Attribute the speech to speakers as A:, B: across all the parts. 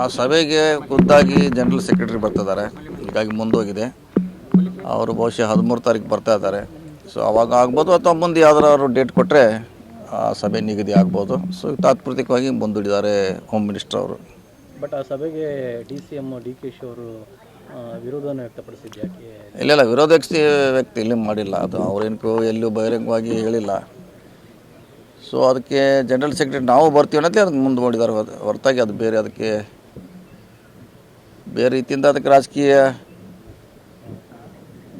A: ಆ ಸಭೆಗೆ ಖುದ್ದಾಗಿ ಜನರಲ್ ಸೆಕ್ರೆಟರಿ ಬರ್ತಿದ್ದಾರೆ. ಹೀಗಾಗಿ ಮುಂದೋಗಿದೆ. ಅವರು ಬಹುಶಃ 13 ತಾರೀಕು ಬರ್ತಾ ಇದ್ದಾರೆ. ಸೊ ಅವಾಗ ಆಗ್ಬೋದು ಅಥವಾ ಮುಂದೆ ಯಾವ್ದಾದ್ರು ಡೇಟ್ ಕೊಟ್ಟರೆ ಆ ಸಭೆ ನಿಗದಿ ಆಗ್ಬೋದು. ಸೊ ತಾತ್ಪೂರ್ತಿಕವಾಗಿ ಮುಂದೂಡಿದ್ದಾರೆ ಹೋಮ್ ಮಿನಿಸ್ಟರ್ ಅವರು.
B: ಬಟ್ ಆ ಸಭೆಗೆ DCM DK ಅವರು ವಿರೋಧವನ್ನು ವ್ಯಕ್ತಪಡಿಸಿದ್ದು ಯಾಕೆ?
A: ಇಲ್ಲ ವಿರೋಧ ವ್ಯಕ್ತಿ ಇಲ್ಲಿ ಮಾಡಿಲ್ಲ. ಅದು ಅವ್ರೇನು ಎಲ್ಲೂ ಬಹಿರಂಗವಾಗಿ ಹೇಳಿಲ್ಲ. ಸೊ ಅದಕ್ಕೆ ಜನರಲ್ ಸೆಕ್ರೆಟರಿ ನಾವು ಬರ್ತೀವಿ ಅನ್ನೋದೇ ಅದಕ್ಕೆ ಮುಂದೆ ಮಾಡಿದ್ದಾರೆ ಹೊರತಾಗಿ ಅದು ಬೇರೆ ಅದಕ್ಕೆ ಬೇರೆ ರೀತಿಯಿಂದ ಅದಕ್ಕೆ ರಾಜಕೀಯ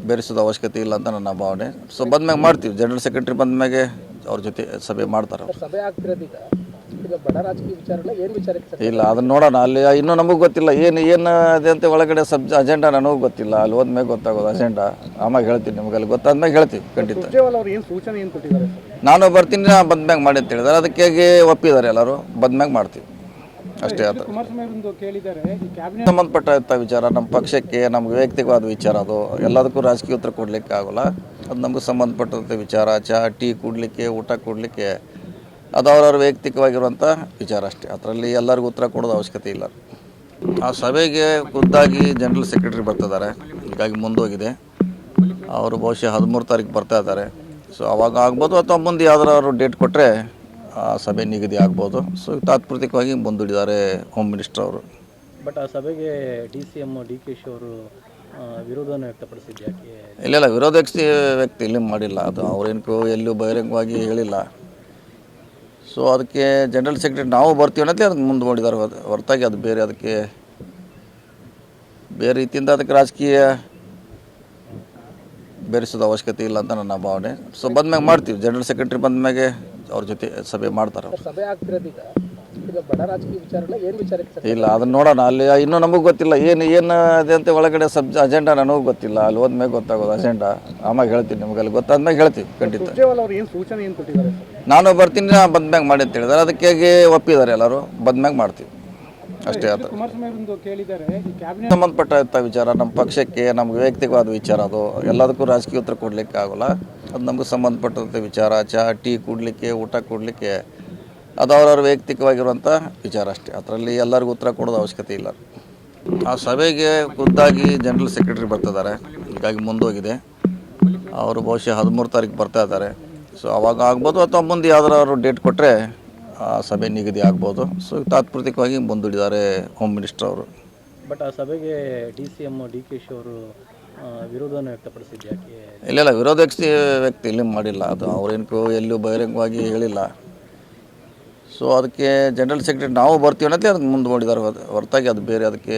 A: ಬೆರೆಸೋದು ಅವಶ್ಯಕತೆ ಇಲ್ಲ ಅಂತ ನನ್ನ ಭಾವನೆ. ಸೊ ಬಂದ್ಮ್ಯಾಗ ಮಾಡ್ತೀವಿ. ಜನರಲ್ ಸೆಕ್ರೆಟರಿ ಬಂದ್ಮ್ಯಾಗೆ ಅವ್ರ ಜೊತೆ ಸಭೆ ಮಾಡ್ತಾರೆ.
C: ಸಭೆ ಆಗ್ತಿರೋದೀಗ ಬಡ ರಾಜಕೀಯ ವಿಚಾರ ಏನು ವಿಚಾರಕ್ಕೆ
A: ಇಲ್ಲ ಅದನ್ನ ನೋಡೋಣ. ಅಲ್ಲಿ ಇನ್ನೂ ನಮಗೆ ಗೊತ್ತಿಲ್ಲ ಏನು ಅದೇ ಅಂತ ಒಳಗಡೆ ಅಜೆಂಡಾ ನನಗೂ ಗೊತ್ತಿಲ್ಲ. ಅಲ್ಲಿ ಹೋದ್ಮೇಲೆ ಗೊತ್ತಾಗೋದು ಅಜೆಂಡಾ. ಆಮೇಲೆ ಹೇಳ್ತೀನಿ ನಿಮ್ಗೆ. ಅಲ್ಲಿ ಗೊತ್ತಾದ್ಮೇಲೆ ಹೇಳ್ತೀವಿ ಖಂಡಿತ.
C: ಏನು ಸೂಚನೆ ಏನು ಕೊಟ್ಟಿದ್ದಾರೆ?
A: ನಾನು ಬರ್ತೀನಿ, ಬಂದ್ಮ್ಯಾಗ ಮಾಡಿ ಅಂತ ಹೇಳಿದ್ದಾರೆ. ಅದಕ್ಕೆ ಒಪ್ಪಿದ್ದಾರೆ ಎಲ್ಲರೂ. ಬಂದ್ಮ್ಯಾಗ ಮಾಡ್ತೀವಿ ಅಷ್ಟೇ. ಅದು ಸಂಬಂಧಪಟ್ಟ ವಿಚಾರ ನಮ್ಮ ಪಕ್ಷಕ್ಕೆ ನಮ್ಗೆ ವೈಯಕ್ತಿಕವಾದ ವಿಚಾರ. ಅದು ಎಲ್ಲದಕ್ಕೂ ರಾಜಕೀಯ ಉತ್ತರ ಕೊಡಲಿಕ್ಕೆ ಆಗೋಲ್ಲ. ಅದು ನಮಗೆ ಸಂಬಂಧಪಟ್ಟಂಥ ವಿಚಾರ. ಚಹಾ ಟೀ ಕೊಡಲಿಕ್ಕೆ, ಊಟ ಕೊಡಲಿಕ್ಕೆ ಅದು ಅವ್ರವ್ರ ವೈಯಕ್ತಿಕವಾಗಿರುವಂಥ ವಿಚಾರ ಅಷ್ಟೇ. ಅದರಲ್ಲಿ ಎಲ್ಲರಿಗೂ ಉತ್ತರ ಕೊಡೋದು ಅವಶ್ಯಕತೆ ಇಲ್ಲ. ಆ ಸಭೆಗೆ ಖುದ್ದಾಗಿ ಜನರಲ್ ಸೆಕ್ರೆಟರಿ ಬರ್ತಿದ್ದಾರೆ. ಹೀಗಾಗಿ ಮುಂದೋಗಿದೆ. ಅವರು ಬಹುಶಃ 13 ತಾರೀಕು ಬರ್ತಾ ಇದ್ದಾರೆ. ಸೊ ಅವಾಗ ಆಗ್ಬೋದು ಅಥವಾ ಮುಂದೆ ಯಾವ್ದಾದ್ರು ಡೇಟ್ ಕೊಟ್ಟರೆ ಆ ಸಭೆ ನಿಗದಿ ಆಗ್ಬೋದು. ಸೊ ತಾತ್ಪೂರ್ತಿಕವಾಗಿ ಮುಂದೂಡಿದ್ದಾರೆ ಹೋಮ್ ಮಿನಿಸ್ಟರ್ ಅವರು.
B: ಬಟ್ ಆ ಸಭೆಗೆ DCM DK ಅವರು ವಿರೋಧವನ್ನು ವ್ಯಕ್ತಪಡಿಸಿದ್ದು ಯಾಕೆ?
A: ಇಲ್ಲ ವಿರೋಧ ವ್ಯಕ್ತಿ ಇಲ್ಲಿ ಮಾಡಿಲ್ಲ. ಅದು ಅವ್ರೇನು ಎಲ್ಲೂ ಬಹಿರಂಗವಾಗಿ ಹೇಳಿಲ್ಲ. ಸೊ ಅದಕ್ಕೆ ಜನರಲ್ ಸೆಕ್ರೆಟರಿ ನಾವು ಬರ್ತೀವಿ ಅನ್ನೋದೇ ಅದಕ್ಕೆ ಮುಂದೆ ಮಾಡಿದ್ದಾರೆ ಹೊರತಾಗಿ ಅದು ಬೇರೆ ಅದಕ್ಕೆ ಬೇರೆ ರೀತಿಯಿಂದ ಅದಕ್ಕೆ ರಾಜಕೀಯ ಬೆರೆಸೋದು ಅವಶ್ಯಕತೆ ಇಲ್ಲ ಅಂತ ನನ್ನ ಭಾವನೆ. ಸೊ ಬಂದ್ಮ್ಯಾಗ ಮಾಡ್ತೀವಿ. ಜನರಲ್ ಸೆಕ್ರೆಟರಿ ಬಂದ್ಮ್ಯಾಗೆ ಅವ್ರ ಜೊತೆ ಸಭೆ ಮಾಡ್ತಾರೆ.
C: ಸಭೆ ಆಗ್ತಿರೋದೀಗ ಬಡ ರಾಜಕೀಯ ವಿಚಾರ ಏನು ವಿಚಾರಕ್ಕೆ
A: ಇಲ್ಲ ಅದನ್ನ ನೋಡೋಣ. ಅಲ್ಲಿ ಇನ್ನೂ ನಮಗೆ ಗೊತ್ತಿಲ್ಲ ಏನು ಅದೇ ಅಂತ ಒಳಗಡೆ ಅಜೆಂಡಾ ನನಗೂ ಗೊತ್ತಿಲ್ಲ. ಅಲ್ಲಿ ಹೋದ್ಮೇಲೆ ಗೊತ್ತಾಗೋದು ಅಜೆಂಡಾ. ಆಮೇಲೆ ಹೇಳ್ತೀನಿ ನಿಮ್ಗೆ. ಅಲ್ಲಿ ಗೊತ್ತಾದ್ಮೇಲೆ ಹೇಳ್ತೀವಿ ಖಂಡಿತ.
C: ಏನು ಸೂಚನೆ ಏನು ಕೊಟ್ಟಿದ್ದಾರೆ?
A: ನಾನು ಬರ್ತೀನಿ, ಬಂದ್ಮ್ಯಾಗ ಮಾಡಿ ಅಂತ ಹೇಳಿದ್ದಾರೆ. ಅದಕ್ಕೆ ಒಪ್ಪಿದ್ದಾರೆ ಎಲ್ಲರೂ. ಬಂದ್ಮ್ಯಾಗ ಮಾಡ್ತೀವಿ ಅಷ್ಟೇ. ಅದು ಸಂಬಂಧಪಟ್ಟ ವಿಚಾರ ನಮ್ಮ ಪಕ್ಷಕ್ಕೆ ನಮ್ಗೆ ವೈಯಕ್ತಿಕವಾದ ವಿಚಾರ. ಅದು ಎಲ್ಲದಕ್ಕೂ ರಾಜಕೀಯ ಉತ್ತರ ಕೊಡಲಿಕ್ಕೆ ಆಗೋಲ್ಲ. ಅದು ನಮಗೆ ಸಂಬಂಧಪಟ್ಟಂಥ ವಿಚಾರ. ಚಹಾ ಟೀ ಕೊಡಲಿಕ್ಕೆ, ಊಟ ಕೊಡಲಿಕ್ಕೆ ಅದು ಅವ್ರವ್ರ ವೈಯಕ್ತಿಕವಾಗಿರುವಂಥ ವಿಚಾರ ಅಷ್ಟೇ. ಅದರಲ್ಲಿ ಎಲ್ಲರಿಗೂ ಉತ್ತರ ಕೊಡೋದು ಅವಶ್ಯಕತೆ ಇಲ್ಲ. ಆ ಸಭೆಗೆ ಖುದ್ದಾಗಿ ಜನರಲ್ ಸೆಕ್ರೆಟರಿ ಬರ್ತಿದ್ದಾರೆ. ಹೀಗಾಗಿ ಮುಂದೋಗಿದೆ. ಅವರು ಬಹುಶಃ 13 ತಾರೀಕು ಬರ್ತಾ ಇದ್ದಾರೆ. ಸೊ ಅವಾಗ ಆಗ್ಬೋದು ಅಥವಾ ಮುಂದೆ ಯಾವ್ದಾದ್ರು ಡೇಟ್ ಕೊಟ್ಟರೆ ಆ ಸಭೆ ನಿಗದಿ ಆಗ್ಬೋದು. ಸೊ ತಾತ್ಪೂರ್ತಿಕವಾಗಿ ಮುಂದೂಡಿದ್ದಾರೆ ಹೋಮ್ ಮಿನಿಸ್ಟರ್ ಅವರು.
B: ಬಟ್ ಆ ಸಭೆಗೆ DCM DK ಅವರು ವಿರೋಧವನ್ನು ವ್ಯಕ್ತಪಡಿಸಿದ್ದು ಯಾಕೆ?
A: ಇಲ್ಲ ವಿರೋಧ ವ್ಯಕ್ತಿ ಇಲ್ಲಿ ಮಾಡಿಲ್ಲ. ಅದು ಅವ್ರೇನು ಎಲ್ಲೂ ಬಹಿರಂಗವಾಗಿ ಹೇಳಿಲ್ಲ. ಸೊ ಅದಕ್ಕೆ ಜನರಲ್ ಸೆಕ್ರೆಟರಿ ನಾವು ಬರ್ತೀವಿ ಅನ್ನೋದೇ ಅದಕ್ಕೆ ಮುಂದೆ ಮಾಡಿದ್ದಾರೆ ಹೊರತಾಗಿ ಅದು ಬೇರೆ ಅದಕ್ಕೆ